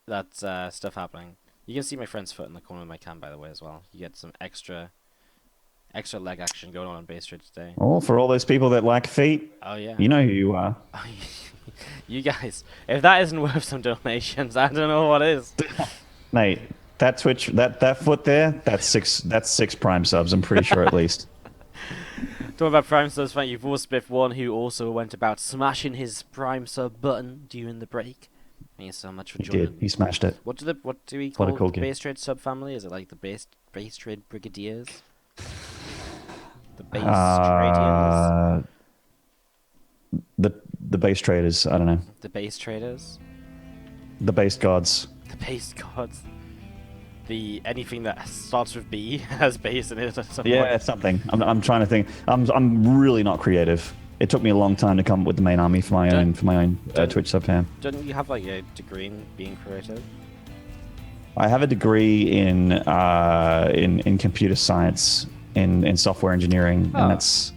stuff happening. You can see my friend's foot in the corner of my cam, by the way, as well. You get some extra leg action going on base trade today. Oh, for all those people that like feet, Oh yeah. you know who you are. You guys, if that isn't worth some donations, I don't know what is. Mate, that Twitch, that foot there, that's six prime subs, I'm pretty sure at least. Talking about Prime subs, thank you for Spiff1, who also went about smashing his Prime sub button during the break. Thank you so much for He joining. did. He smashed it. What do we What a call cool the game. base trade sub family? Is it like the base trade brigadiers? The base tradiers? Uh, the base traders, I don't know. The base traders? The base gods. The base gods? The anything that starts with B has base in it at some Yeah, point. it's something. I'm trying to think. I'm really not creative. It took me a long time to come up with the main army for my own Twitch sub fam. Don't you have like a degree in being creative? I have a degree in computer science in software engineering, Oh. and it's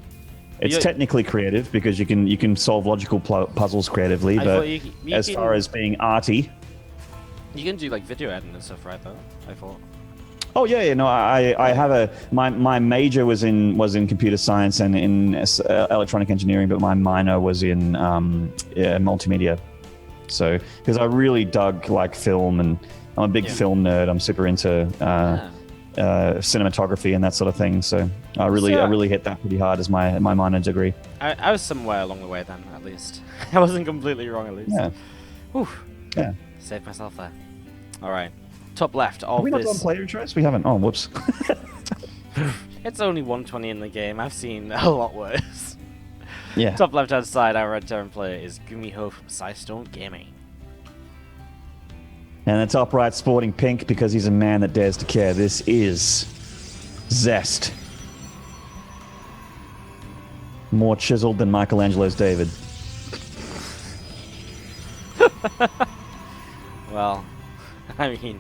You- technically creative because you can solve logical puzzles creatively. I But thought you as far as being arty, you can do like video editing and stuff, right? Though I thought. oh yeah, no, I have my major was in computer science and in electronic engineering, but my minor was in multimedia. So because I really dug like film, and I'm a big film nerd. I'm super into cinematography and that sort of thing. So I really hit that pretty hard as my minor degree. I was somewhere along the way then, at least. I wasn't completely wrong, at least. Yeah. Whew. Yeah. Saved myself there. All right. Top left Have of we not done this. player choice? We haven't. Oh, whoops. It's only 120 in the game. I've seen a lot worse. Yeah. Top left-hand side, our red Terran player is Gumiho from Sidestone Gaming. And the top right sporting pink because he's a man that dares to care. This is Zest. More chiseled than Michelangelo's David. Well, I mean,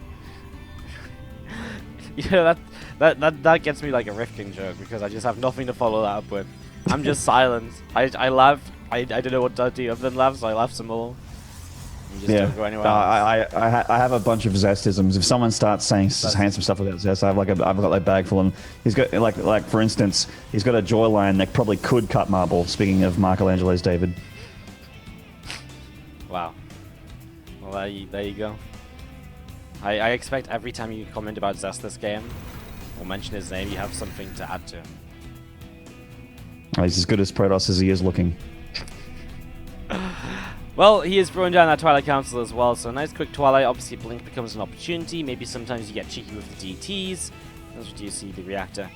you know that gets me like a Rifting joke because I just have nothing to follow that up with. I'm just silent. I laugh. I don't know what to do other than laugh, so I laugh some more. You just don't go anywhere else. I have a bunch of Zestisms. If someone starts saying handsome stuff about Zest, I've got like a bag full. And he's got like for instance, he's got a jawline that probably could cut marble. Speaking of Michelangelo's David. Wow. Well, there you go. I expect every time you comment about Zest this game, or mention his name, you have something to add to him. He's as good as Protoss as he is looking. Well, he is throwing down that Twilight Council as well, so a nice quick Twilight. Obviously, Blink becomes an opportunity. Maybe sometimes you get cheeky with the DTs. As you see the reactor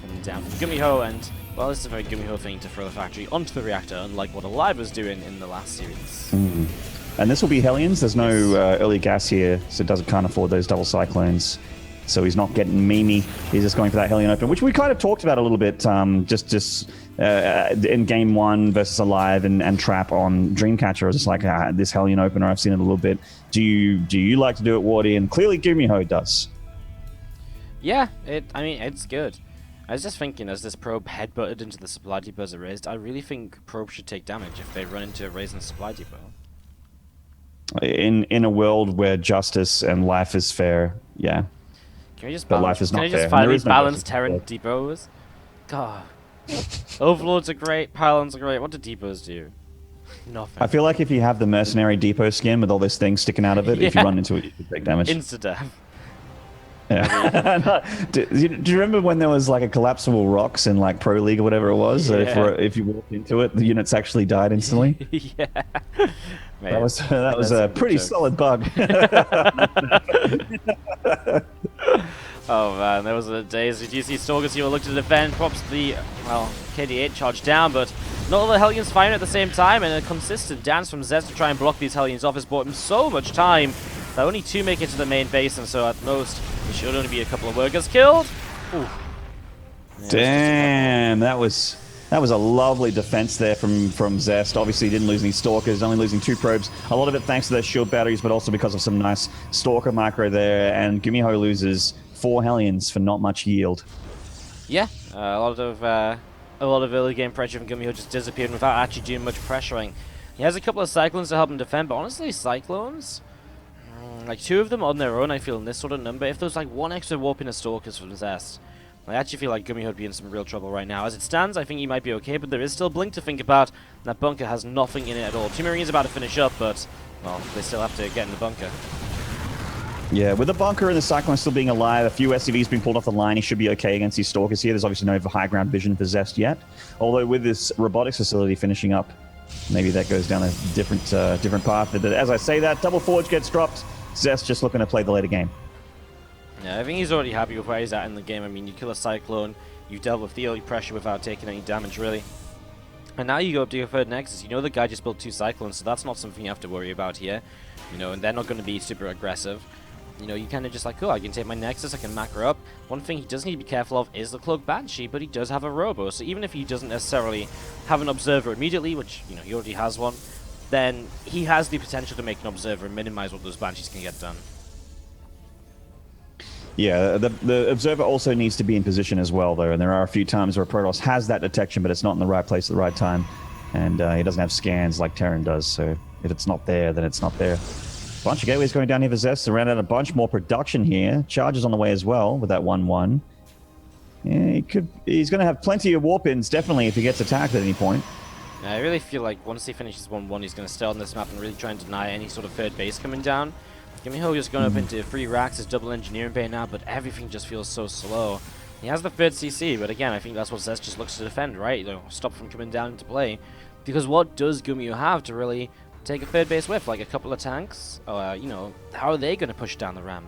coming down from Gumiho, and, well, this is a very Gumiho thing to throw the factory onto the reactor, unlike what Alive was doing in the last series. And this will be Hellions. There's no early gas here, so it can't afford those double cyclones. So he's not getting Mimi. He's just going for that Hellion Open, which we kind of talked about a little bit just in Game 1 versus Alive and Trap on Dreamcatcher. It's just like this Hellion Opener, I've seen it a little bit. Do you like to do it, Wardy? And clearly Gumiho does. Yeah, I mean, it's good. I was just thinking, as this probe headbutted into the supply depot as it raised, I really think probe should take damage if they run into a raising supply depot. In a world where justice and life is fair, yeah. Can we just But balance, life is can not we just fair. finally There is no balance justice. Terran depots? God. Overlords are great, Pylons are great. What do depots do? Nothing. I feel like if you have the mercenary depot skin with all this thing sticking out of it, if you Yeah. run into it, you can take damage. Insta-death. Yeah. do you remember when there was like a collapsible rocks in like Pro League or whatever it was? Yeah. If you walked into it, the units actually died instantly. Yeah. Man, That was a pretty solid bug. Oh man, there was a days. Did you see Stalkers you were looking to defend? Props the, well, KD8 charge down, but not all the Hellions firing at the same time, and a consistent dance from Zest to try and block these Hellions off has bought him so much time that only 2 make it to the main base, and so at most, there should only be a couple of workers killed. Ooh. Yeah, Damn, that was a lovely defense there from Zest. Obviously, he didn't lose any Stalkers, only losing 2 probes. A lot of it thanks to their shield batteries, but also because of some nice Stalker micro there. And Gumiho loses 4 Hellions for not much yield. Yeah, a lot of early game pressure from Gumiho just disappeared without actually doing much pressuring. He has a couple of Cyclones to help him defend, but honestly, Cyclones? Like, 2 of them on their own, I feel, in this sort of number. If there's like 1 extra warp in a Stalkers from Zest, I actually feel like Gumiho would be in some real trouble right now. As it stands, I think he might be okay, but there is still Blink to think about. That bunker has nothing in it at all. 2 Marines about to finish up, but, well, they still have to get in the bunker. Yeah, with the bunker and the Cyclone still being alive, a few SCVs being pulled off the line, he should be okay against these Stalkers here. There's obviously no high ground vision for Zest yet. Although with this robotics facility finishing up, maybe that goes down a different path. But as I say that, Double Forge gets dropped. Zest just looking to play the later game. Yeah, I think he's already happy with where he's at in the game. I mean, you kill a Cyclone, you've dealt with the early pressure without taking any damage, really. And now you go up to your 3rd Nexus. You know the guy just built 2 Cyclones, so that's not something you have to worry about here. You know, and they're not going to be super aggressive. You know, you kind of just like, oh, I can take my Nexus, I can macro up. One thing he does need to be careful of is the Cloak Banshee, but he does have a Robo. So even if he doesn't necessarily have an Observer immediately, which, you know, he already has one, then he has the potential to make an Observer and minimize what those Banshees can get done. Yeah, the Observer also needs to be in position as well, though, and there are a few times where Protoss has that detection, but it's not in the right place at the right time, and he doesn't have scans like Terran does, so if it's not there, then it's not there. Bunch of gateways going down here for Zest. They ran out a bunch more production here. Charges on the way as well with that 1-1. Yeah, he's going to have plenty of warp-ins, definitely, if he gets attacked at any point. Yeah, I really feel like once he finishes 1-1, he's going to stay on this map and really try and deny any sort of 3rd base coming down. Gumiho just going up into 3 racks, his double engineering bay now, but everything just feels so slow. He has the 3rd CC, but again, I think that's what Zest just looks to defend, right? You know, stop from coming down into play. Because what does Gumiho have to really take a 3rd base with? Like a couple of tanks? You know, how are they going to push down the ramp?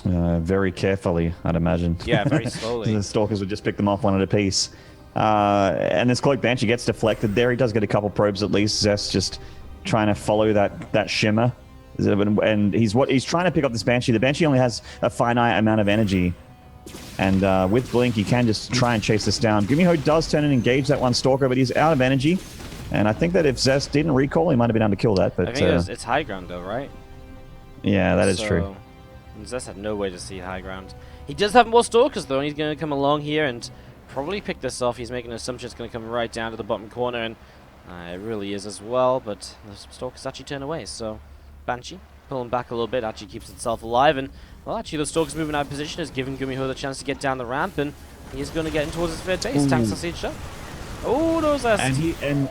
Very carefully, I'd imagine. Yeah, very slowly. The Stalkers would just pick them off one at a piece. And this Cloak Banshee gets deflected there. He does get a couple probes at least. Zest just trying to follow that shimmer. And he's trying to pick up this Banshee. The Banshee only has a finite amount of energy. And with Blink, he can just try and chase this down. Gumiho does turn and engage that one Stalker, but he's out of energy. And I think that if Zest didn't recall, he might have been able to kill that. But I think it's high ground, though, right? Yeah, that is true. Zest had no way to see high ground. He does have more Stalkers, though, and he's going to come along here and probably pick this off. He's making an assumption it's going to come right down to the bottom corner, and it really is as well, but the Stalkers actually turn away, so Banshee pulling back a little bit actually keeps itself alive, and well, actually the Stalkers moving out of position has given Gumiho the chance to get down the ramp, and he's going to get in towards his 3rd base. Tanks are sieged up. Oh, no, Zest. And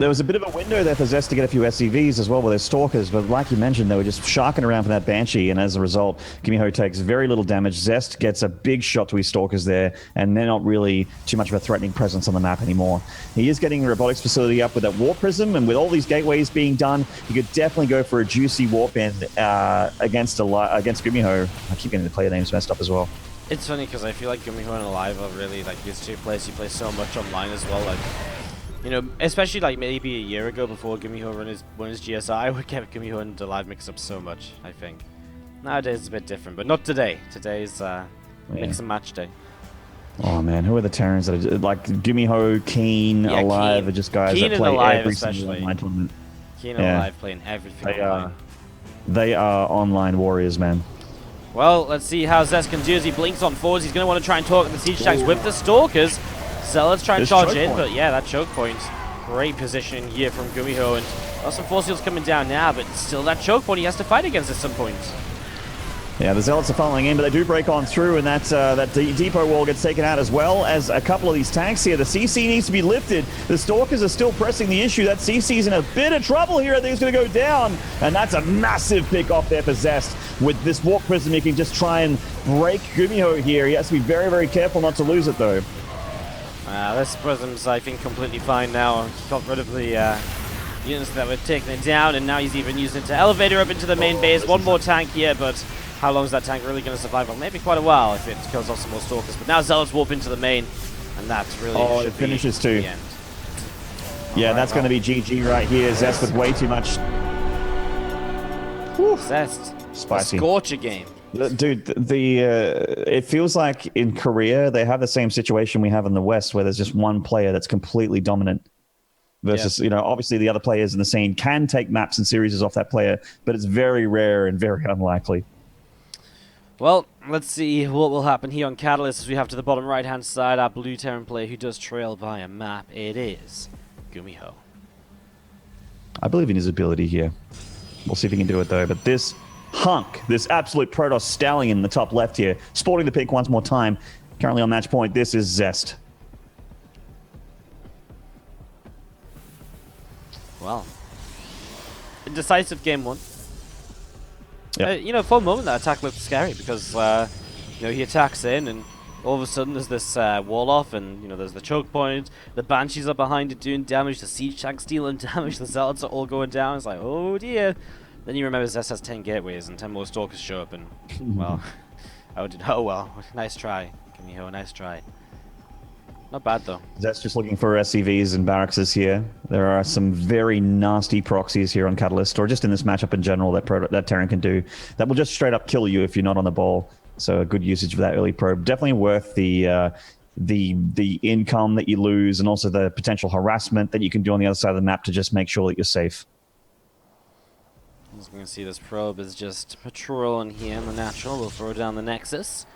there was a bit of a window there for Zest to get a few SCVs as well with those Stalkers, but like you mentioned, they were just sharking around for that Banshee, and as a result, Gumiho takes very little damage. Zest gets a big shot to his Stalkers there, and they're not really too much of a threatening presence on the map anymore. He is getting the robotics facility up with that warp prism, and with all these gateways being done, you could definitely go for a juicy warp in against Gumiho. I keep getting the player names messed up as well. It's funny because I feel like Gumiho and Alive are really like these 2 players who play so much online as well. Like, you know, especially like maybe a year ago before Gumiho won his GSI, I would get Gumiho and Alive mixed up so much, I think. Nowadays it's a bit different, but not today. Today's mix and match day. Oh man, who are the Terrans that are like Gumiho, Keen, Alive Keen. are just guys Keen that play Alive every especially. single online tournament. Keen and Alive playing everything online. They are online warriors, man. Well, let's see how Zest can do as he blinks on forwards. He's going to want to try and talk the siege tanks with the Stalkers. So let's try and charge in, but yeah, that choke point. Great position here from Gumiho, and well, some force fields coming down now, but still that choke point he has to fight against at some point. Yeah, the Zealots are funneling in, but they do break on through, and that depot wall gets taken out as well as a couple of these tanks here. The CC needs to be lifted. The Stalkers are still pressing the issue. That CC's in a bit of trouble here. I think it's going to go down, and that's a massive pick off there for Zest. With this warp prism, he can just try and break Gumiho here. He has to be very, very careful not to lose it, though. This prism's, I think, completely fine now. He got rid of the units that were taking it down, and now he's even using it to elevator up into the main base. One more tank here, but how long is that tank really going to survive? Well, maybe quite a while if it kills off some more Stalkers. But now Zealots warp into the main, and that's really it finishes too. The end. Yeah, that's going to be GG right here. Zest with way too much. Zest. Spicy. Scorcher game. Dude, it feels like in Korea they have the same situation we have in the West, where there's just one player that's completely dominant. Versus, you know, obviously the other players in the scene can take maps and series off that player, but it's very rare and very unlikely. Well, let's see what will happen here on Catalyst as we have to the bottom right-hand side our blue Terran player who does trail by a map. It is Gumiho. I believe in his ability here. We'll see if he can do it, though. But this hunk, this absolute Protoss stallion in the top left here, sporting the pick once more time. Currently on match point, this is Zest. Well, indecisive game one. Yep. You know, for a moment that attack looked scary because, you know, he attacks in and all of a sudden there's this wall off and, you know, there's the choke point, the Banshees are behind it doing damage, the Siege Tanks dealing damage, the Zealots are all going down. It's like, oh dear. Then you remember Zest has 10 gateways and 10 more Stalkers show up and, well, oh well, nice try. Gumiho, nice try. Not bad though. Zest just looking for SCVs and barracks here. There are some very nasty proxies here on Catalyst, or just in this matchup in general that Terran can do. That will just straight up kill you if you're not on the ball. So a good usage of that early probe. Definitely worth the income that you lose, and also the potential harassment that you can do on the other side of the map to just make sure that you're safe. As we can see, this probe is just patrolling here in the natural. We'll throw down the Nexus.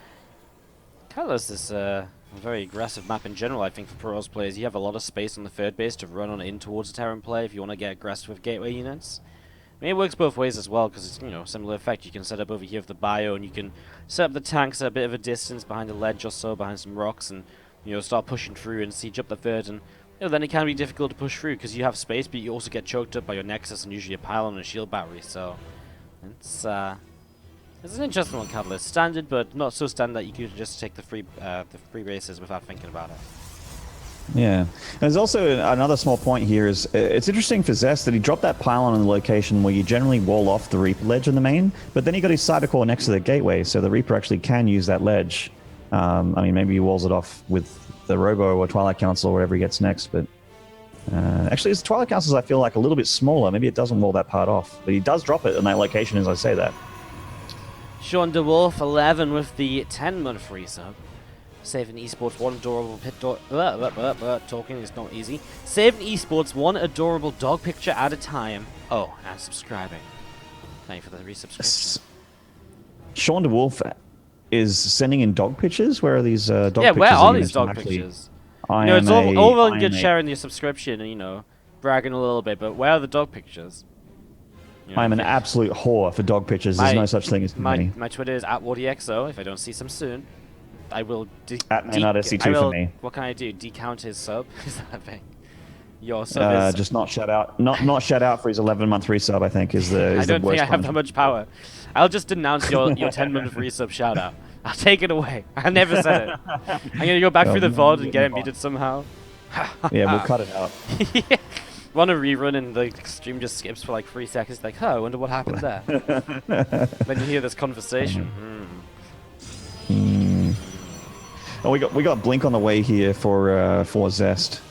Catalyst is a very aggressive map in general, I think, for Protoss players. You have a lot of space on the third base to run on in towards a Terran play if you want to get aggressive with gateway units. I mean, it works both ways as well, because it's, you know, similar effect. You can set up over here with the bio, and you can set up the tanks at a bit of a distance behind a ledge or so, behind some rocks, and, you know, start pushing through and siege up the third. And, you know, then it can be difficult to push through, because you have space, but you also get choked up by your Nexus and usually a pylon and a shield battery. So, it's an interesting one, Catalyst. Standard, but not so standard that you can just take the free races without thinking about it. Yeah. There's also another small point here is it's interesting for Zest that he dropped that pylon in the location where you generally wall off the Reaper ledge in the main, but then he got his Cybercore next to the gateway, so the Reaper actually can use that ledge. I mean, maybe he walls it off with the Robo or Twilight Council or whatever he gets next, but actually his Twilight Councils I feel like a little bit smaller. Maybe it doesn't wall that part off, but he does drop it in that location as I say that. Sean DeWolf, 11 with the 10-month resub. Saving Esports one adorable talking is not easy. Saving Esports one adorable dog picture at a time. Oh, and subscribing. Thank you for the resubscription. Sean DeWolf is sending in dog pictures? Where are these dog pictures? Yeah, where are these dog pictures? You know, it's all well and good sharing your subscription and, you know, bragging a little bit, but where are the dog pictures? You know, I'm an absolute whore for dog pictures. There's no such thing as me. My Twitter is @WardyXO. If I don't see some soon, I will for me. What can I do? Decount his sub? Is that a thing? Your sub is... Just not shout out. Not shout out for his 11-month resub, I think, is the I don't think I have that much power. I'll just denounce your 10-month resub shout out. I'll take it away. I never said it. I'm going to go back through the VOD and get it muted somehow. Yeah, we'll cut it out. Yeah. Run a rerun and the stream just skips for like 3 seconds. Like, I wonder what happened there. Then you hear this conversation. Oh, we got Blink on the way here for Zest.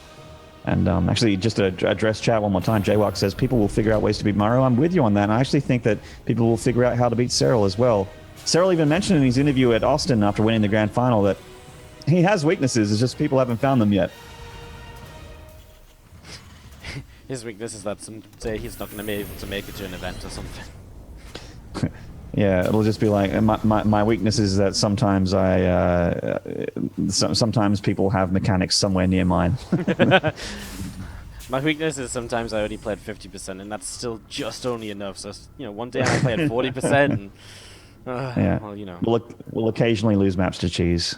And actually, just to address chat one more time, Jaywalk says people will figure out ways to beat Mario. I'm with you on that. And I actually think that people will figure out how to beat Cyril as well. Cyril even mentioned in his interview at Austin after winning the grand final that he has weaknesses. It's just people haven't found them yet. His weakness is that someday he's not going to be able to make it to an event or something. Yeah, it'll just be like my weakness is that sometimes sometimes people have mechanics somewhere near mine. My weakness is sometimes I only played 50%, and that's still just only enough. So, you know, one day I played 40%. And, yeah, well, you know, we'll occasionally lose maps to cheese.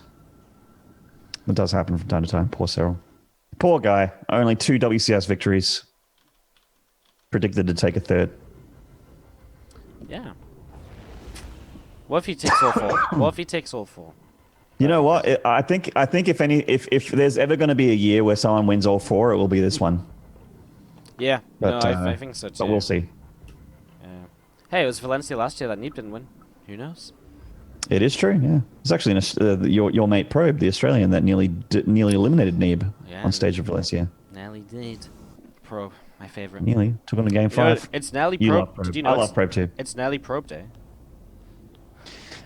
It does happen from time to time. Poor Cyril. Poor guy. Only 2 WCS victories. Predicted to take a third. Yeah. What if he takes all 4? What if he takes all 4? You know what? I think if there's ever going to be a year where someone wins all 4, it will be this one. Yeah. But, no, I think so too. But we'll see. Yeah. Hey, it was Valencia last year that Neeb didn't win. Who knows? It is true. Yeah. It's actually your mate Probe, the Australian, that nearly eliminated Neeb on stage of Valencia. Nearly did. Probe, my favorite. Nearly took on the game 5. It's nearly Probe. Probe. Did you know I love Probe too. It's nearly Probe Day.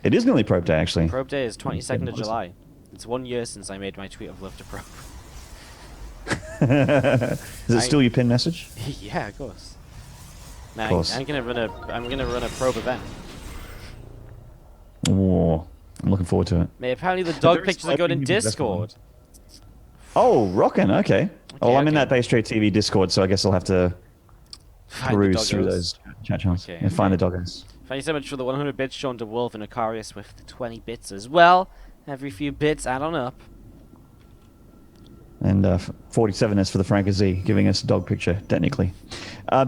It is nearly Probe Day, actually. Probe Day is 22nd of July. It's 1 year since I made my tweet of love to Probe. Is it still your pin message? Yeah, of course. Now, of course. I'm gonna run a Probe event. Oh, I'm looking forward to it. Mate, apparently the dog pictures are going in Discord. Oh, rockin', okay. Oh, I'm in that BaseTradeTV Discord, so I guess I'll have to peruse through those chat channels and find the doggos. Thank you so much for the 100 bits, Sean DeWolf, and Aquarius with the 20 bits as well. Every few bits add on up. And 47S for the Frank Z, giving us a dog picture, technically.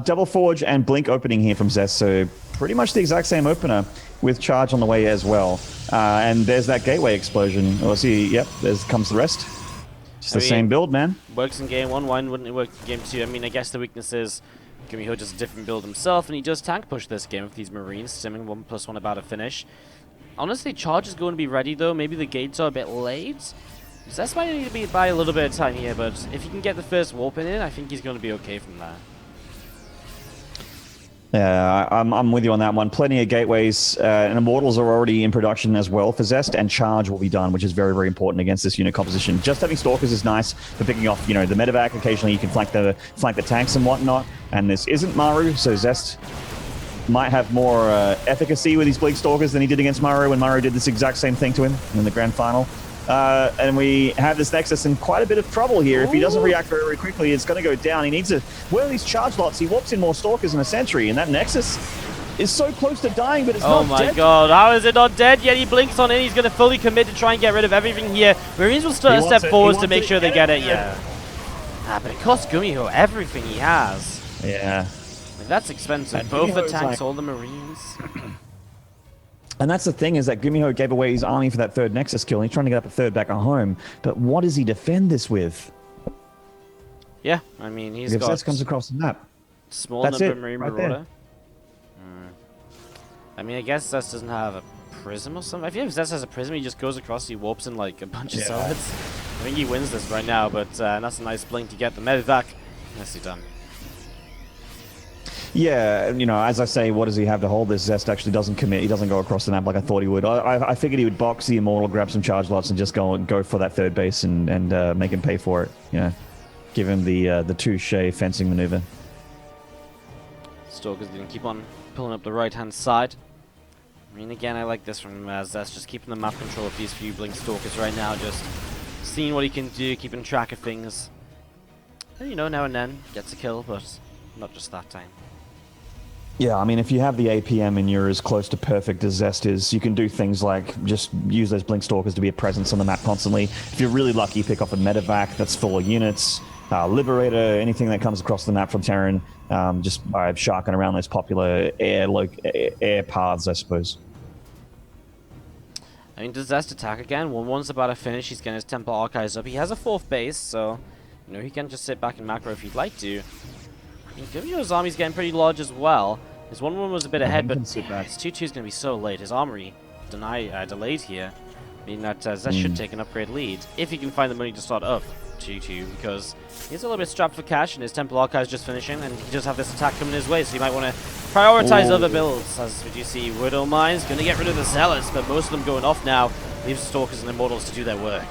Double Forge and Blink opening here from Zest, so pretty much the exact same opener with Charge on the way as well. And there's that Gateway explosion. Oh, see, yep, there comes the rest. Just the same build, man. Works in game 1, why wouldn't it work in game 2? I mean, I guess the weakness is Gumiho does a different build himself, and he does tank push this game with these Marines, simming 1+1 about to finish. Honestly, Charge is going to be ready, though. Maybe the gates are a bit late. Zest might need to buy a little bit of time here, but if he can get the first warp in, I think he's going to be okay from there. Yeah, I'm with you on that one. Plenty of gateways, and Immortals are already in production as well for Zest, and Charge will be done, which is very, very important against this unit composition. Just having Stalkers is nice for picking off, the medevac. Occasionally you can flank the tanks and whatnot, and this isn't Maru, so Zest might have more efficacy with these Blink Stalkers than he did against Maru when Maru did this exact same thing to him in the grand final. And we have this Nexus in quite a bit of trouble here. If he doesn't react very, very quickly, it's going to go down. He needs to... Where are these charge lots? He warps in more Stalkers and a Sentry, and that Nexus is so close to dying, but it's not dead. Oh my god, how is it not dead yet? He blinks on in. He's going to fully commit to try and get rid of everything here. Marines will still step forwards to make sure they get it. Yeah. But it costs Gumiho everything he has. Yeah. Like, that's expensive. Both the tanks, all the Marines. And that's the thing, is that Gumiho gave away his army for that third Nexus kill, and he's trying to get up a third back at home. But what does he defend this with? Yeah, I mean, he's got... If Zest comes across the map. Small number of Marine Marauder. I mean, I guess Zest doesn't have a Prism or something. I feel like if Zest has a Prism, he just goes across, he warps in like a bunch of solids. I think he wins this right now, but that's a nice blink to get the medevac. Nicely done. Yeah, as I say, what does he have to hold this? Zest actually doesn't commit. He doesn't go across the map like I thought he would. I figured he would box the Immortal, grab some charge lots, and just go for that third base and make him pay for it. Give him the touche fencing maneuver. Stalker's going to keep on pulling up the right-hand side. I mean, again, I like this from Zest, just keeping the map control of these few Blink Stalkers right now, just seeing what he can do, keeping track of things. And, now and then gets a kill, but not just that time. Yeah, I mean, if you have the APM and you're as close to perfect as Zest is, you can do things like just use those Blink Stalkers to be a presence on the map constantly. If you're really lucky, pick off a medevac that's full of units, Liberator, anything that comes across the map from Terran, just by sharking around those popular air paths, I suppose. I mean, does Zest attack again? 1-1's about to finish. He's getting his Temple Archives up. He has a 4th base, so he can just sit back and macro if he'd like to. Gumiho's army's getting pretty large as well. His 1-1 was a bit ahead, but his 2-2 is going to be so late. His armory delayed here, meaning that Zest should take an upgrade lead if he can find the money to start up 2-2, because he's a little bit strapped for cash and his Temple Archives just finishing, and he does have this attack coming his way, so he might want to prioritize other builds. As we do see, Widow Mine's going to get rid of the Zealots, but most of them going off now, leaves the Stalkers and Immortals to do their work.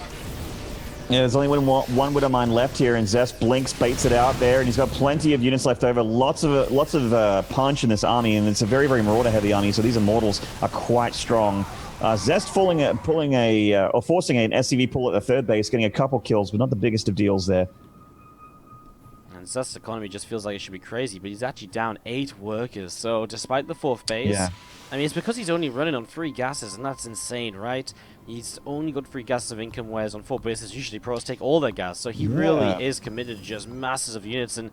Yeah, there's only one Widow Mine left here, and Zest blinks, baits it out there, and he's got plenty of units left over. Lots of punch in this army, and it's a very, very Marauder-heavy army, so these Immortals are quite strong. Zest forcing an SCV pull at the 3rd base, getting a couple kills, but not the biggest of deals there. And Zest's economy just feels like it should be crazy, but he's actually down 8 workers, so despite the 4th base... Yeah. I mean, it's because he's only running on 3 gases, and that's insane, right? He's only got 3 gases of income, whereas on 4 bases, usually pros take all their gas. So he really is committed to just masses of units. And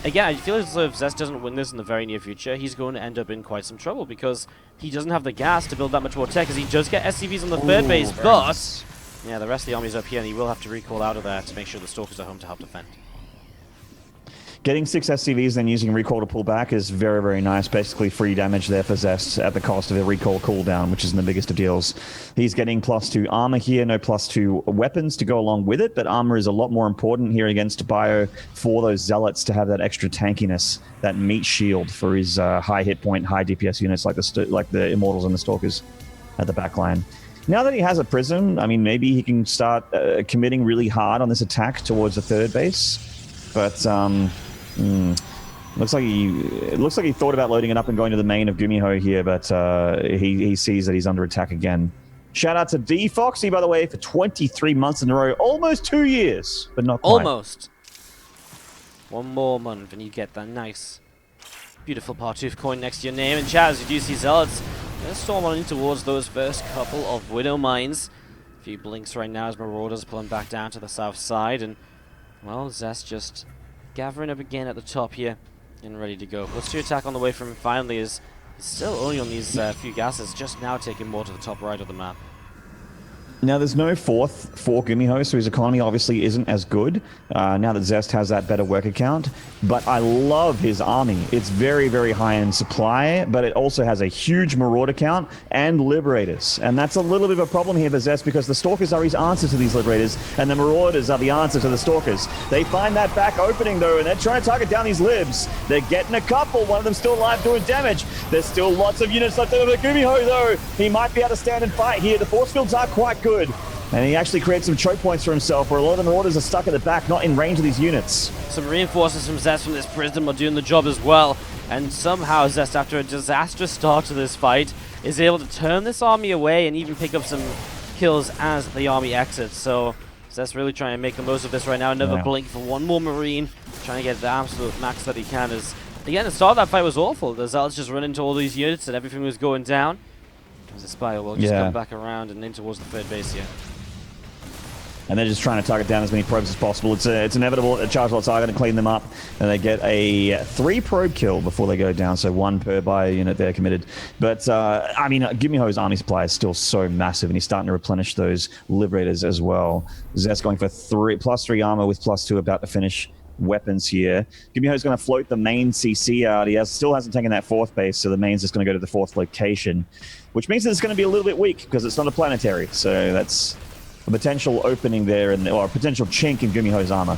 again, I feel as though if Zest doesn't win this in the very near future, he's going to end up in quite some trouble, because he doesn't have the gas to build that much more tech, as he does get SCVs on the 3rd base. But, yeah, the rest of the army's up here, and he will have to recall out of there to make sure the Stalkers are home to help defend. Getting 6 SCVs, then using recall to pull back is very, very nice. Basically free damage there for Zest at the cost of a recall cooldown, which isn't the biggest of deals. He's getting +2 armor here, no +2 weapons to go along with it, but armor is a lot more important here against Bio for those Zealots to have that extra tankiness, that meat shield for his high hit point, high DPS units like the Immortals and the Stalkers at the back line. Now that he has a Prism, I mean, maybe he can start committing really hard on this attack towards the 3rd base, but... Looks like he thought about loading it up and going to the main of Gumiho here, but he sees that he's under attack again. Shout out to D Foxy, by the way, for 23 months in a row, almost 2 years, but not quite. Almost. One more month and you get that nice Beautiful Partooth coin next to your name. And chat, as you do see Zealots, gonna storm on in towards those first couple of Widow Mines. A few blinks right now as Marauders pulling back down to the south side. And, well, Zest just gathering up again at the top here and ready to go. +2 attack on the way from him finally is still only on these few gases, just now taking more to the top right of the map. Now, there's no fourth for Gumiho, so his economy obviously isn't as good now that Zest has that better worker count. But I love his army. It's very, very high in supply, but it also has a huge Marauder count and Liberators. And that's a little bit of a problem here for Zest because the Stalkers are his answer to these Liberators, and the Marauders are the answer to the Stalkers. They find that back opening, though, and they're trying to target down these Libs. They're getting a couple. One of them still alive doing damage. There's still lots of units left over. Gumiho, though, he might be able to stand and fight here. The force fields are quite good. And he actually creates some choke points for himself where a lot of the Marauders are stuck at the back, not in range of these units. Some reinforcements from Zest from this Prism are doing the job as well. And somehow Zest, after a disastrous start to this fight, is able to turn this army away and even pick up some kills as the army exits. So Zest really trying to make the most of this right now. Another blink for one more Marine, trying to get the absolute max that he can. As again, the start of that fight was awful. The Zealots just run into all these units and everything was going down. The Spire will just come back around and in towards the third base here. And they're just trying to target down as many probes as possible. It's inevitable that charge lots are going to clean them up. And they get a 3 probe kill before they go down. So 1 per bio unit there committed. But, I mean, Gumiho's army supply is still so massive. And he's starting to replenish those Liberators as well. Zest going for +3 armor with +2 about to finish weapons here. Gumiho's going to float the main CC out. He still hasn't taken that 4th base. So the main's just going to go to the 4th location. Which means that it's going to be a little bit weak because it's not a planetary. So that's a potential opening there, or a potential chink in Gumiho's armor.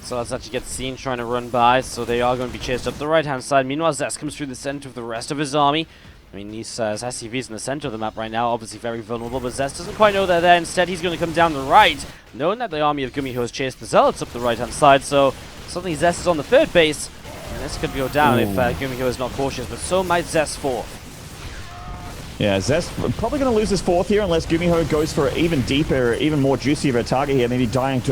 So let's actually get seen trying to run by, so they are going to be chased up the right-hand side. Meanwhile, Zest comes through the center of the rest of his army. I mean, these SCVs in the center of the map right now, obviously very vulnerable, but Zest doesn't quite know they're there. Instead, he's going to come down the right, knowing that the army of Gumiho has chased the Zealots up the right-hand side, so suddenly Zest is on the 3rd base, and this could go down if Gumiho is not cautious, but so might Zest 4th. Yeah, Zest probably going to lose his 4th here unless Gumiho goes for an even deeper, even more juicy of a target here, maybe diving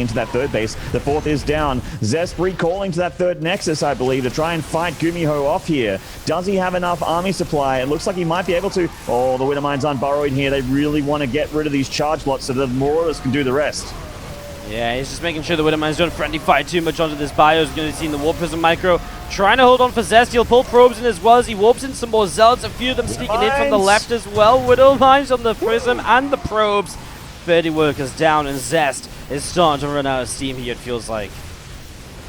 into that 3rd base. The 4th is down. Zest recalling to that 3rd Nexus, I believe, to try and fight Gumiho off here. Does he have enough army supply? It looks like he might be able to. Oh, the Widow Mines unburrowed here. They really want to get rid of these charge lots so the Marauders can do the rest. Yeah, he's just making sure the Widow Mines don't friendly fire too much onto this bio. He's going to see the Warp Prism Micro trying to hold on for Zest. He'll pull probes in as well as he warps in some more Zealots. A few of them sneaking in from the left as well. Widow Mines on the Prism and the probes. 30 workers down, and Zest is starting to run out of steam here, it feels like.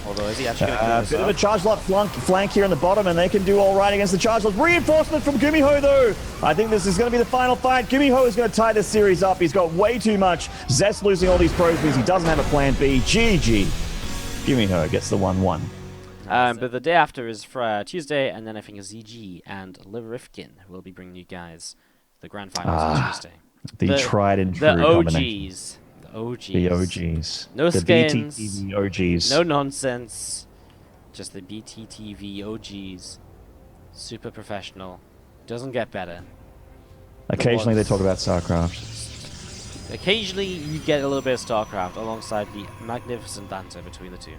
Although, is he actually going to clean this bit up? of a charge lot flank here in the bottom, and they can do all right against the charge lot. Reinforcement from Gumiho, though. I think this is going to be the final fight. Gumiho is going to tie this series up. He's got way too much. Zest losing all these probes because he doesn't have a plan B. GG. Gumiho gets the 1-1. But the day after is for Tuesday, and then I think ZG and Liverifkin will be bringing you guys the grand finals on Tuesday. The tried and true OGs. The OGs. No the skins. BTTV OGs. No nonsense. Just the BTTV OGs. Super professional. Doesn't get better. Occasionally they talk about StarCraft. Occasionally you get a little bit of StarCraft alongside the magnificent banter between the two.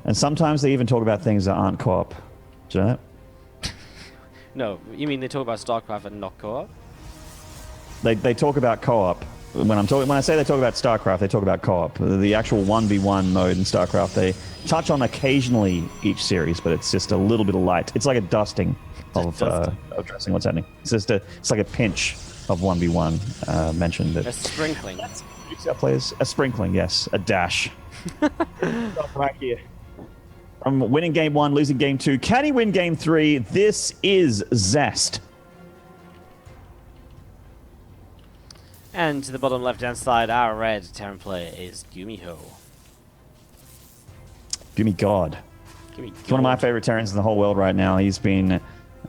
And sometimes they even talk about things that aren't co-op. Do you know that? No, you mean they talk about StarCraft and not co-op? They talk about co-op. When I say they talk about StarCraft, they talk about co-op. The actual 1v1 mode in StarCraft, they touch on occasionally each series, but it's just a little bit of light. It's like a dusting of addressing what's happening. It's like a pinch of 1v1 mentioned. A sprinkling. Players, a sprinkling, yes, a dash. Right here. From winning game 1, losing game 2. Can he win game 3? This is Zest. And to the bottom left-hand side, our red Terran player is Gumiho. Gumi God. Gumi He's one of my favorite Terrans in the whole world right now. He's been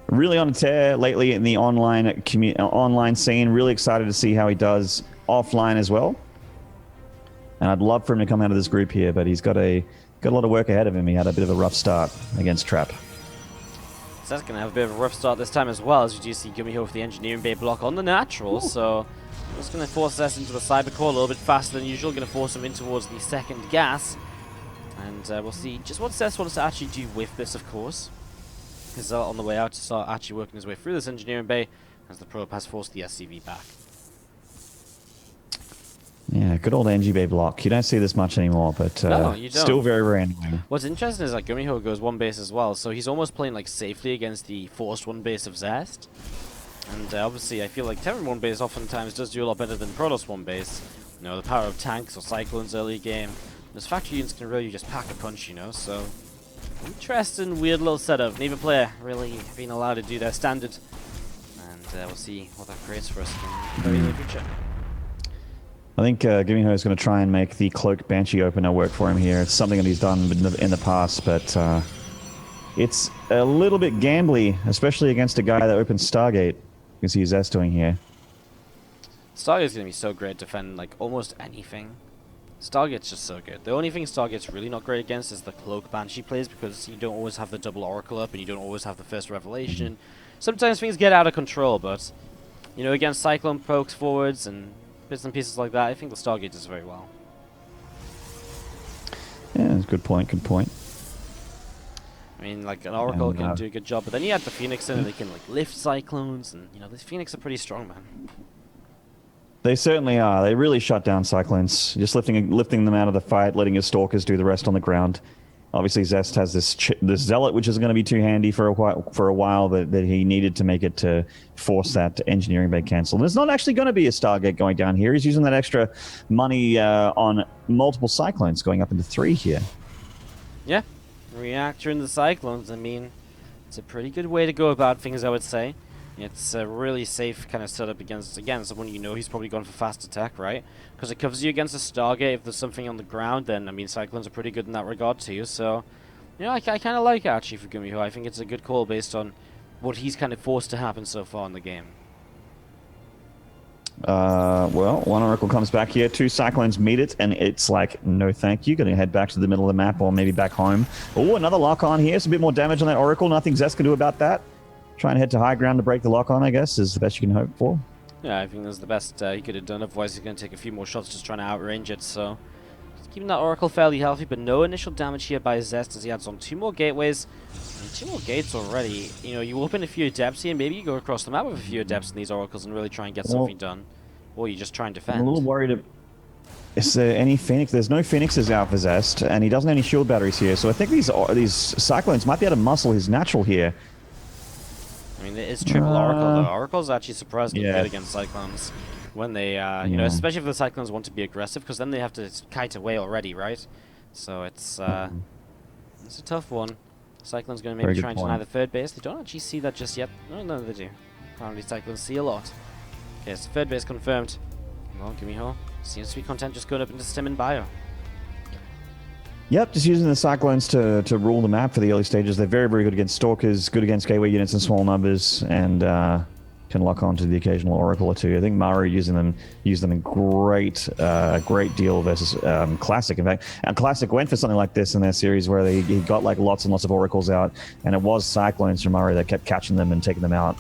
really on a tear lately in the online scene. Really excited to see how he does offline as well. And I'd love for him to come out of this group here, but he's got a lot of work ahead of him. He had a bit of a rough start against Trap. So that's going to have a bit of a rough start this time as well, as you do see Gumiho with the Engineering Bay block on the natural. So just going to force Zest into the Cyber Core a little bit faster than usual. Going to force him in towards the second gas. And we'll see just what Zest wants to actually do with this, of course. His Zealot on the way out to start actually working his way through this engineering bay as the probe has forced the SCV back. Yeah, good old NG Bay block. You don't see this much anymore, but no, you don't. Still very, very annoying. What's interesting is that Gumiho goes one base as well, so he's almost playing like safely against the forced one base of Zest. And obviously, I feel like Terran one base oftentimes does do a lot better than Protoss one base. You know, the power of tanks or cyclones early game. Those factory units can really just pack a punch, you know, so... Interesting, weird little setup. Neither player really being allowed to do their standard. And we'll see what that creates for us in the very near future. I think Gumiho is going to try and make the Cloak Banshee opener work for him here. It's something that he's done in the past, but it's a little bit gambly, especially against a guy that opens Stargate. You can see Zest doing here. Stargate's going to be so great defending like almost anything. Stargate's just so good. The only thing Stargate's really not great against is the Cloak Banshee plays, because you don't always have the double Oracle up and you don't always have the first Revelation. Sometimes things get out of control, but you know, against Cyclone pokes forwards and bits and pieces like that, I think the Stargate does very well. Yeah, that's a good point, good point. I mean, like, an Oracle can do a good job, but then you add the Phoenix in and they can, like, lift Cyclones, and, you know, these Phoenix are pretty strong, man. They certainly are. They really shut down Cyclones, just lifting them out of the fight, letting his Stalkers do the rest on the ground. Obviously, Zest has this Zealot, which isn't going to be too handy for a while, that he needed to make it to force that engineering bay cancel. And there's not actually going to be a Stargate going down here. He's using that extra money on multiple Cyclones, going up into 3 here. Yeah. Reactor in the Cyclones, I mean, it's a pretty good way to go about things, I would say. It's a really safe kind of setup against, again, someone you know he's probably gone for fast attack, right? Because it covers you against a Stargate. If there's something on the ground, then, I mean, Cyclones are pretty good in that regard too. So, you know, I kind of like it, actually, for Gumiho. I think it's a good call based on what he's kind of forced to happen so far in the game. Well, one Oracle comes back here, 2 Cyclones meet it, and it's like, no thank you. Gonna head back to the middle of the map, or maybe back home. Oh, another lock-on here. It's a bit more damage on that Oracle. Nothing Zest can do about that. Trying to head to high ground to break the lock-on, I guess, is the best you can hope for. Yeah, I think that's the best he could have done. Otherwise, he's going to take a few more shots just trying to outrange it. So, just keeping that Oracle fairly healthy, but no initial damage here by Zest as he adds on 2 more gateways. And 2 more gates already. You know, you open a few Adepts here, and maybe you go across the map with a few Adepts in these Oracles and really try and get something done. Or you just try and defend. I'm a little worried. Is there any Phoenix? There's no Phoenixes out for Zest, and he doesn't have any shield batteries here. So I think these Cyclones might be able to muscle his natural here. I mean, it is triple Oracle, though. Oracle's actually surprisingly good against Cyclones. When they, you know, especially if the Cyclones want to be aggressive, because then they have to kite away already, right? So it's a tough one. Cyclone's going to maybe try and deny the third base. They don't actually see that just yet. No, they do. Apparently Cyclones see a lot. Okay, so third base confirmed. Well, Gumiho seems to be content just going up into Stim and Bio. Yep, just using the Cyclones to rule the map for the early stages. They're very, very good against Stalkers, good against gateway units in small numbers, and can lock on to the occasional Oracle or 2. I think Maru used them in great deal versus Classic. In fact, and Classic went for something like this in their series where he got like lots and lots of Oracles out, and it was Cyclones from Maru that kept catching them and taking them out.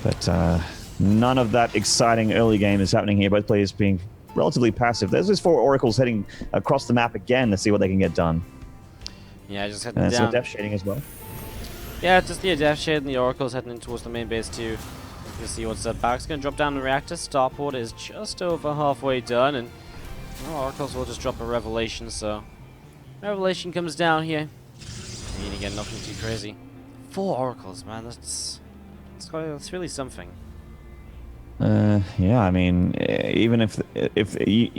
But none of that exciting early game is happening here. Both players being relatively passive. There's these 4 Oracles heading across the map again to see what they can get done. Yeah, just heading down. And some depth shading as well. Yeah, just the depth shade and the Oracles heading in towards the main base too. You see what's back. It's going to drop down the reactor. Starport is just over halfway done, and Oracles will just drop a Revelation. So Revelation comes down here. I mean, again, nothing too crazy. 4 Oracles, man. That's really something. Yeah, I mean, even if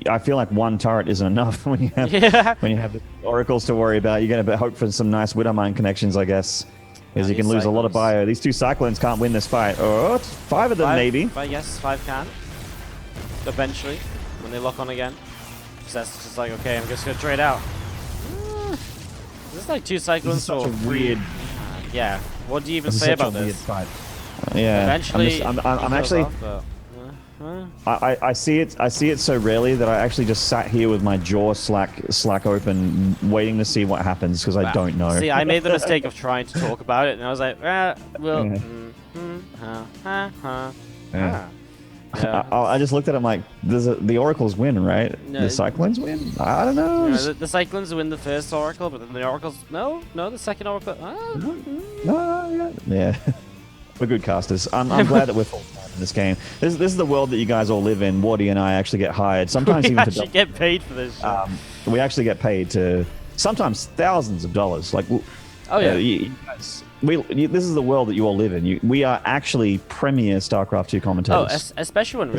I feel like 1 turret isn't enough when you have the Oracles to worry about. You're going to hope for some nice Widowmine connections, I guess, because you can lose a lot of bio. These 2 Cyclones can't win this fight. Oh, 5 of them maybe. Yes, 5 can. Eventually, when they lock on again. That's just like, okay, I'm just going to trade out. This is like 2 Cyclones. This is such a weird. Yeah. What do you even say about this? Fight. Yeah, eventually, I'm actually. I see it so rarely that I actually just sat here with my jaw slack open, waiting to see what happens because I don't know. See, I made the mistake of trying to talk about it, and I was like, well, I just looked at it like, the Oracles win, right? No, the Cyclones win? I don't know. The Cyclones win the first Oracle, but then the Oracles, no, the second Oracle. No, Yeah. We're good casters. I'm glad that we're full time in this game. This is the world that you guys all live in. Wardy and I actually get hired. Sometimes we even actually get paid for this shit. we actually get paid to sometimes thousands of dollars. Like, oh yeah, you guys, this is the world that you all live in. We are actually premier StarCraft 2 commentators. Oh, especially when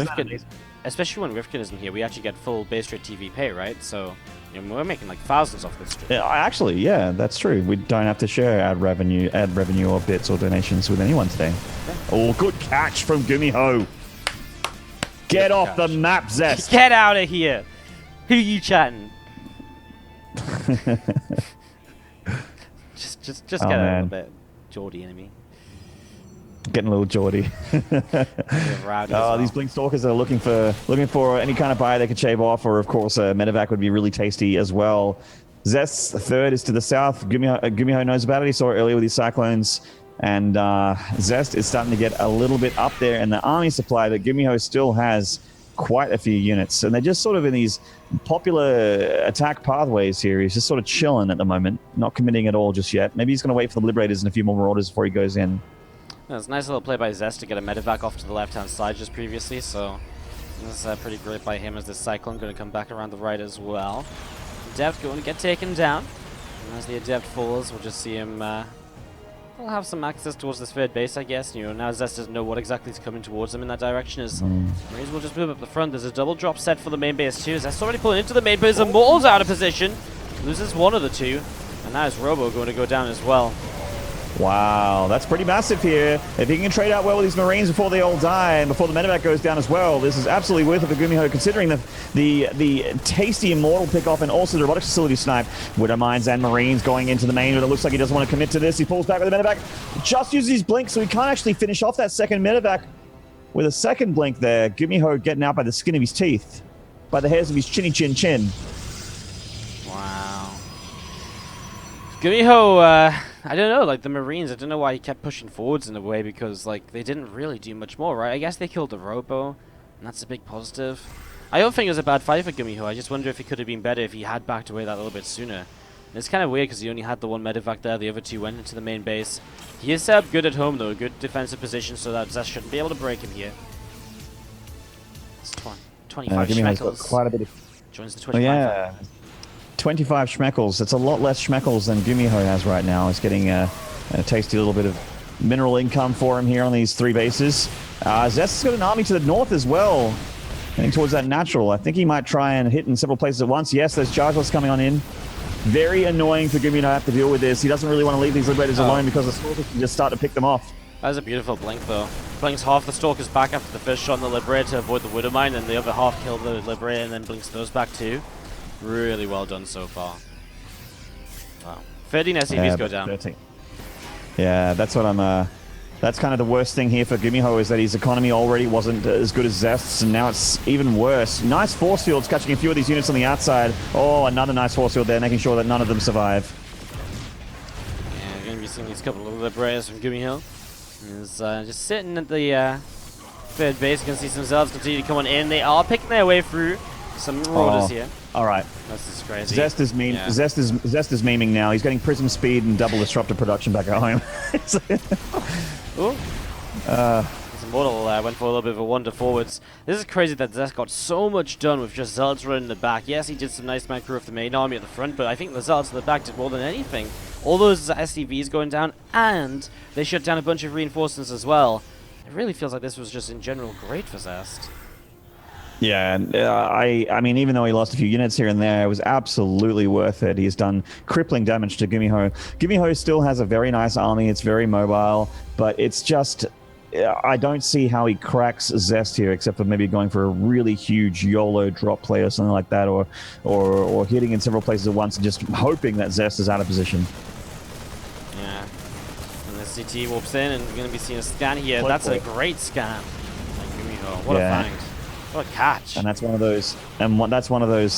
Rifkin isn't here, we actually get full BaseTradeTV pay, right? So we're making like thousands off this stream. Actually, yeah, that's true. We don't have to share ad revenue or bits or donations with anyone today. Okay. Oh, good catch from Gumiho. Get off the map, Zest. Get out of here. Who you chatting? just get a little bit Geordie enemy. Getting a little Geordie. These Blink Stalkers are looking for any kind of buy they could shave off, or of course a medevac would be really tasty as well. Zest's third is to the south. Gumiho knows about it. He saw it earlier with his Cyclones. And Zest is starting to get a little bit up there in the army supply, but Gumiho still has quite a few units. And they're just sort of in these popular attack pathways here. He's just sort of chilling at the moment, not committing at all just yet. Maybe he's going to wait for the Liberators and a few more Marauders before he goes in. That's a nice little play by Zest to get a medevac off to the left-hand side just previously, so this is pretty great by him as the Cyclone going to come back around the right as well. Adept going to get taken down. And as the Adept falls, we'll just see him... we'll have some access towards this third base, I guess. Now Zest doesn't know what exactly is coming towards him in that direction. As Marines will just move up the front. There's a double drop set for the main base too. Zest's already pulling into the main base. Immortal's out of position. Loses one of the two. And now is Robo going to go down as well. Wow, that's pretty massive here. If he can trade out well with these Marines before they all die and before the medevac goes down as well, this is absolutely worth it for Gumiho, considering the tasty Immortal pick-off and also the Robotics Facility snipe. Widow Mines and Marines going into the main, but it looks like he doesn't want to commit to this. He pulls back with the medevac, just uses his blink, so he can't actually finish off that second medevac with a second blink there. Gumiho getting out by the skin of his teeth, by the hairs of his chinny chin chin. Wow. Gumiho, I don't know, like the Marines, I don't know why he kept pushing forwards in a way, because like they didn't really do much more, right? I guess they killed the Robo, and that's a big positive. I don't think it was a bad fight for Gumiho. I just wonder if he could have been better if he had backed away that little bit sooner. And it's kind of weird because he only had the one medevac there, the other two went into the main base. He is set up good at home though, good defensive position, so that Zest shouldn't be able to break him here. It's 25 Schmeckles. Quite a bit of... Joins the 25. Yeah. 25 Schmeckles. That's a lot less Schmeckles than Gumiho has right now. He's getting a tasty little bit of mineral income for him here on these three bases. Zest has got an army to the north as well, heading towards that natural. I think he might try and hit in several places at once. Yes, there's chargeless coming on in. Very annoying for Gumiho to have to deal with this. He doesn't really want to leave these Liberators alone because the Stalkers can just start to pick them off. That was a beautiful blink though. Blinks half the Stalkers back after the first shot on the Liberator to avoid the Widow Mine, and the other half killed the Liberator and then blinks those back too. Really well done so far. Wow. 13 SCVs go down. 13. Yeah, that's what I'm... that's kind of the worst thing here for Gumiho, is that his economy already wasn't as good as Zest's, and now it's even worse. Nice force fields, catching a few of these units on the outside. Oh, another nice force field there, making sure that none of them survive. Yeah, we're going to be seeing these couple of Liberators from Gumiho. He's just sitting at the third base. You can see some Zealots continue to come on in. They are picking their way through. Some Marauders here. All right. This is crazy. Zest is meme. Yeah. Zest is memeing now. He's getting prism speed and double disruptor production back at home. His Immortal went for a little bit of a wander forwards. This is crazy that Zest got so much done with just Zealots running in the back. Yes, he did some nice macro of the main army at the front, but I think the Zealots in the back did more than anything. All those SCVs going down, and they shut down a bunch of reinforcements as well. It really feels like this was just in general great for Zest. Yeah, I mean, even though he lost a few units here and there, it was absolutely worth it. He's done crippling damage to Gumiho. Gumiho still has a very nice army. It's very mobile, but it's just... I don't see how he cracks Zest here, except for maybe going for a really huge YOLO drop play or something like that, or hitting in several places at once and just hoping that Zest is out of position. Yeah. And the CT warps in, and we're going to be seeing a scan here. That's a great scan. Gumiho, what a find. What a catch. And that's one of those,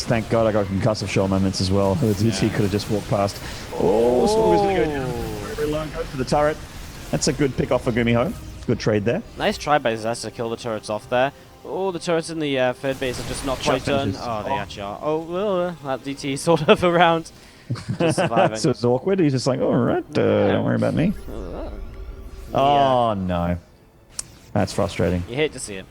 thank God I got concussive shell moments as well. The DT could have just walked past. Oh, Stalker's going to go down. Very low, goes for the turret. That's a good pick off for Gumiho. Good trade there. Nice try by Zest to kill the turrets off there. Oh, the turrets in the third base are just not quite done. Oh, they actually are. Oh, well, that DT sort of around. Just surviving. So it's awkward. He's just like, all right, don't worry about me. Oh, no. That's frustrating. You hate to see it.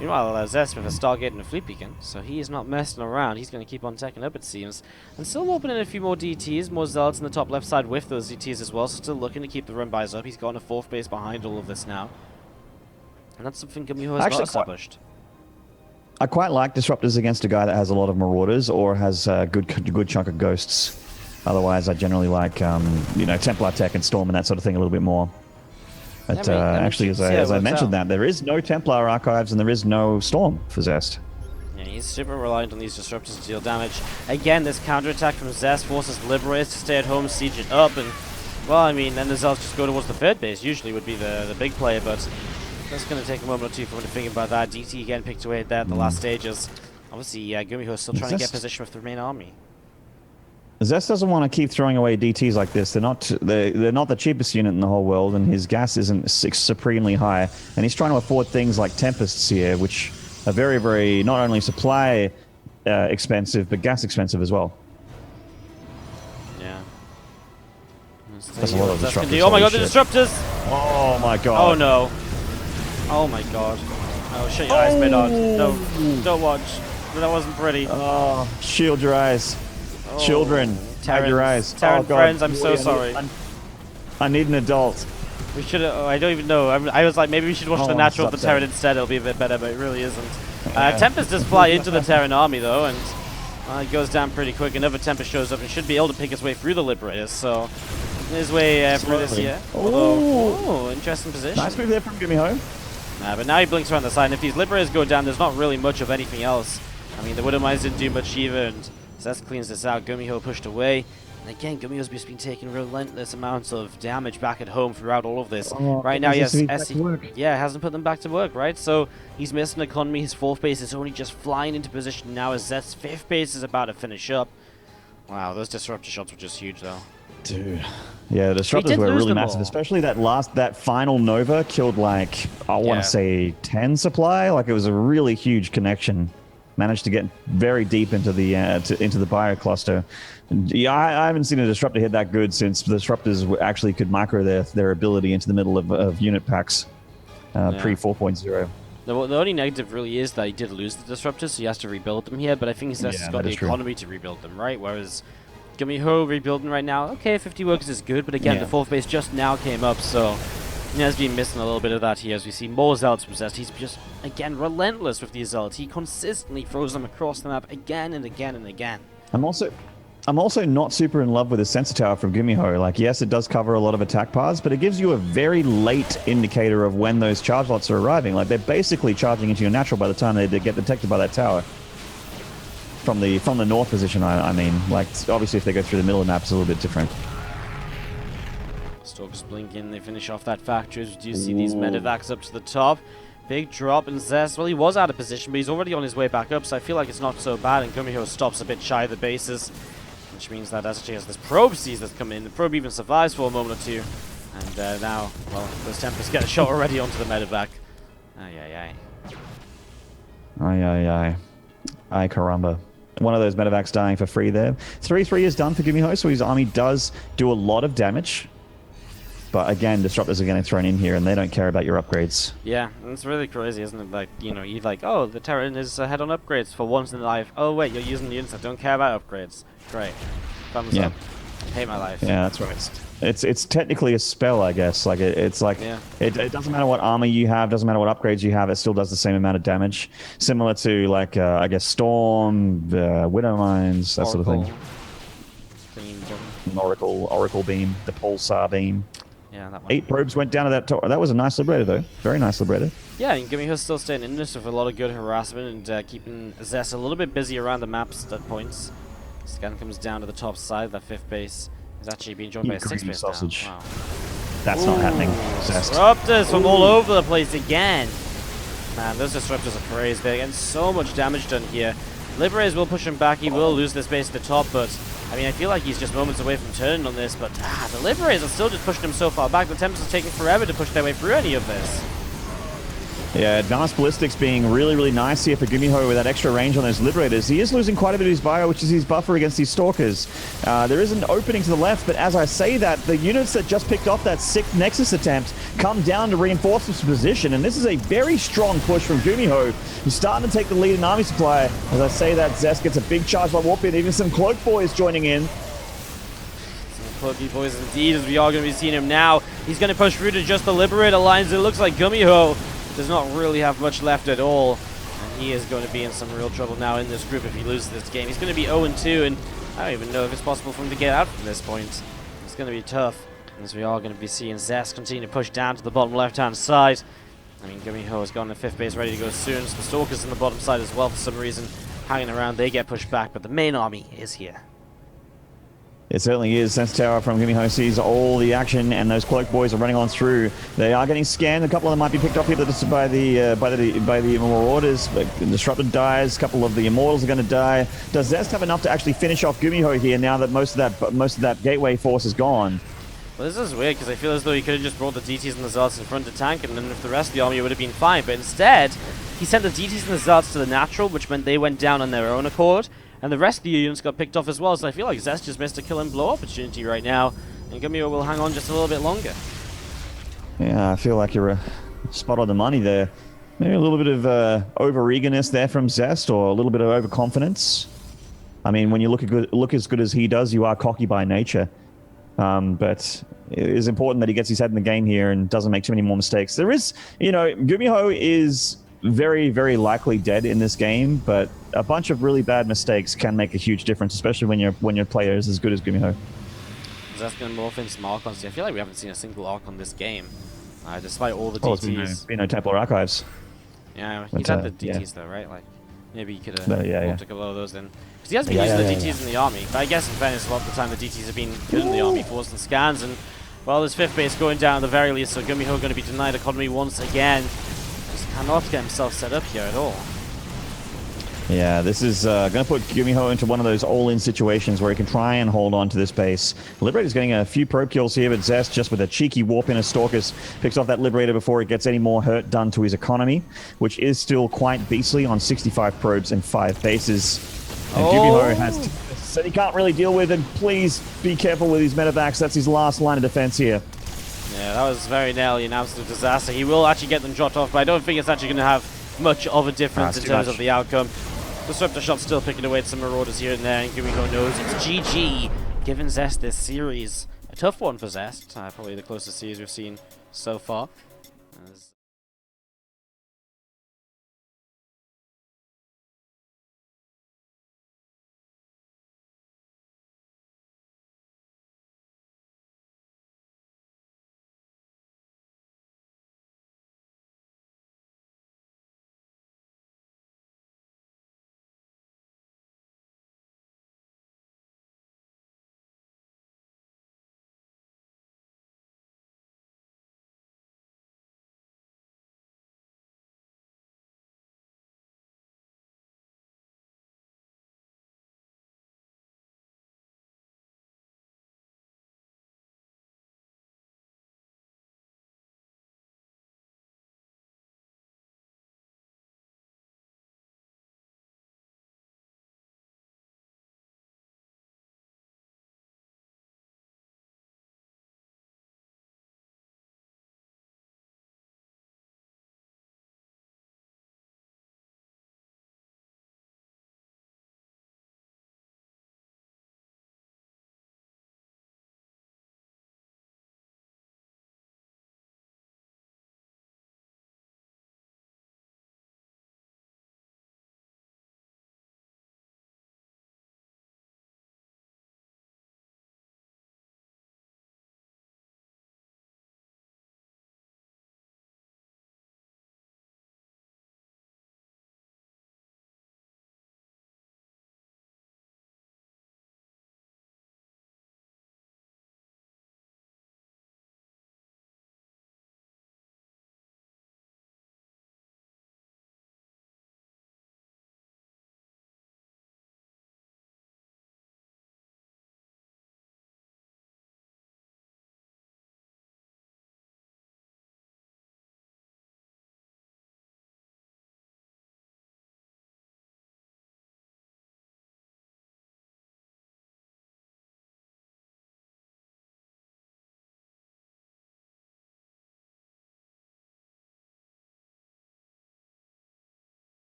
Meanwhile, Zest with a Stargate and a Fleet Beacon, so he is not messing around. He's going to keep on teching up, it seems. And still opening a few more DTs, more Zealots in the top left side with those DTs as well, so still looking to keep the run buys up. He's gotten a 4th base behind all of this now. And that's something Gumiho has not established. I quite like Disruptors against a guy that has a lot of Marauders or has a good chunk of Ghosts. Otherwise, I generally like, you know, Templar Tech and Storm and that sort of thing a little bit more. But actually, as I mentioned that, there is no Templar Archives and there is no Storm for Zest. Yeah, he's super reliant on these Disruptors to deal damage. Again, this counterattack from Zest forces Liberators to stay at home, siege it up, and, well, I mean, then the Zealots just go towards the 3rd base, usually would be the big play, but that's going to take a moment or two for him to think about that. DT again picked away there at the last stages. Obviously, Gumiho is still trying to get position with the main army. Zest doesn't want to keep throwing away DTs like this. They're not the cheapest unit in the whole world, and his gas isn't supremely high. And he's trying to afford things like Tempests here, which are very, very not only supply expensive, but gas expensive as well. Yeah. That's a lot of Disruptors. Oh my god, the Disruptors! Oh my god. Oh no. Oh my god. Oh, shut your eyes, Medard. No, don't watch. That wasn't pretty. Oh, shield your eyes. Children, hide your eyes. Terran friends, I'm so sorry. I need an adult. We should have, I don't even know. I was like, maybe we should watch the natural of the Terran instead. It'll be a bit better, but it really isn't. Tempest does fly into the Terran army, though, and it goes down pretty quick. Another Tempest shows up and should be able to pick his way through the Liberators, so his way through this here. Oh, interesting position. Nice move there from Gumiho. But now he blinks around the side, and if these Liberators go down, there's not really much of anything else. I mean, the Widow Mines didn't do much either, and Zest cleans this out. Gumiho pushed away. And again, Gumiho's just been taking relentless amounts of damage back at home throughout all of this. Right now, yes, hasn't put them back to work, right? So he's missing economy. His 4th base is only just flying into position now as Zest's 5th base is about to finish up. Wow, those Disruptor shots were just huge, though. Dude. Yeah, the Disruptors were really massive, especially that final Nova killed, like, I want to say 10 supply. Like, it was a really huge connection. Managed to get very deep into the bio cluster. Yeah, I haven't seen a Disruptor hit that good since the Disruptors actually could micro their ability into the middle of unit packs pre 4.0. The only negative really is that he did lose the Disruptors, so he has to rebuild them here, but I think he's just got the economy to rebuild them, right? Whereas Gumiho rebuilding right now, okay, 50 workers is good, but again, the 4th base just now came up, so he has been missing a little bit of that here as we see more Zealots possessed. He's just, again, relentless with these Zealots. He consistently throws them across the map again and again and again. I'm also not super in love with the Sensor Tower from Gumiho. Like, yes, it does cover a lot of attack paths, but it gives you a very late indicator of when those charge lots are arriving. Like, they're basically charging into your natural by the time they get detected by that tower. From the north position, I mean. Like, obviously, if they go through the middle of the map, it's a little bit different. Stalkers blinking, they finish off that factory. We do see these medevacs up to the top. Big drop in Zest. Well, he was out of position, but he's already on his way back up, so I feel like it's not so bad. And Gumiho stops a bit shy of the bases, which means that as has this probe sees that's come in, the probe even survives for a moment or two. And now, well, those Tempests get a shot already onto the medevac. Ay, caramba. One of those medevacs dying for free there. 3-3 is done for Gumiho, so his army does do a lot of damage. But again, Disruptors are getting thrown in here, and they don't care about your upgrades. Yeah, it's really crazy, isn't it? Like, you know, you're like, oh, the Terran is ahead on upgrades for once in life. Oh, wait, you're using units that don't care about upgrades. Great. Thumbs up. Hate my life. Yeah, that's right. It's technically a spell, I guess. Like, it's like, it doesn't matter what armor you have, doesn't matter what upgrades you have, it still does the same amount of damage. Similar to, like, I guess, Storm, Widow Mines, that sort of thing. Oracle Beam, the Pulsar Beam. Yeah, that one. 8 probes went down to that tower. That was a nice Liberator, though. Very nice Liberator. Yeah, and Gumiho's still staying in this with a lot of good harassment and keeping Zest a little bit busy around the maps at points. Scan comes down to the top side. That 5th base is actually being joined by a 6th base sausage. Now. Wow. That's not happening. Zest. Disruptors from all over the place again. Man, those Disruptors are crazy. They're getting so much damage done here. Liberators will push him back. He will lose this base at the top, but I mean, I feel like he's just moments away from turning on this, but the Liberators are still just pushing him so far back. The Tempests are taking forever to push their way through any of this. Yeah, advanced ballistics being really, really nice here for Gumiho with that extra range on those liberators. He is losing quite a bit of his bio, which is his buffer against these stalkers. There is an opening to the left, but as I say that, the units that just picked off that 6th Nexus attempt come down to reinforce his position, and this is a very strong push from Gumiho. He's starting to take the lead in army supply. As I say that, Zest gets a big charge by Warp in, even some Cloak Boys joining in. Cloaky Boys indeed, as we are going to be seeing him now. He's going to push through to just the Liberator lines. It looks like Gumiho does not really have much left at all. And he is going to be in some real trouble now in this group if he loses this game. He's going to be 0-2, and I don't even know if it's possible for him to get out from this point. It's going to be tough, as we are going to be seeing Zest continue to push down to the bottom left-hand side. I mean, Gumiho has gone to 5th base, ready to go soon. So the Stalkers on the bottom side as well, for some reason, hanging around. They get pushed back, but the main army is here. It certainly is. Sense Tower from Gumiho sees all the action, and those Cloak Boys are running on through. They are getting scanned. A couple of them might be picked off here by the Marauders. But Disrupted dies. A couple of the Immortals are going to die. Does Zest have enough to actually finish off Gumiho here now that most of that gateway force is gone? Well, this is weird because I feel as though he could have just brought the DTs and the Zards in front to tank, and then if the rest of the army would have been fine. But instead, he sent the DTs and the Zards to the natural, which meant they went down on their own accord. And the rest of the units got picked off as well, so I feel like Zest just missed a kill and blow opportunity right now. And Gumiho will hang on just a little bit longer. Yeah, I feel like you're spot on the money there. Maybe a little bit of over-eagerness there from Zest, or a little bit of overconfidence. I mean, when you look as good as he does, you are cocky by nature. But it is important that he gets his head in the game here and doesn't make too many more mistakes. There is, you know, Gumiho is very, very likely dead in this game, but a bunch of really bad mistakes can make a huge difference, especially when your player is as good as Gumiho. That's going to morph in some Archons. I feel like we haven't seen a single Archon this game, despite all the DTs. It's been no Templar Archives. Yeah, he's had the DTs though, right? Like, maybe he could have popped a couple of those then. Because he hasn't been using the DTs in the army, but I guess in fairness, a lot of the time the DTs have been good in the army, forced and scans, and well, this 5th base going down at the very least, so Gumiho going to be denied economy once again. Just cannot get himself set up here at all. Yeah, this is going to put Gumiho into one of those all-in situations where he can try and hold on to this base. Liberator's getting a few probe kills here, but Zest, just with a cheeky warp in, a Stalkers, picks off that Liberator before it gets any more hurt done to his economy, which is still quite beastly on 65 probes and 5 bases. And Gumiho has said he can't really deal with it. Please be careful with his medevacs. That's his last line of defense here. Yeah, that was very nearly an absolute disaster. He will actually get them shot off, but I don't think it's actually going to have much of a difference in terms of the outcome. Disruptor shot still picking away at some Marauders here and there, and Gumiho knows it's GG, giving Zest this series. A tough one for Zest, probably the closest series we've seen so far.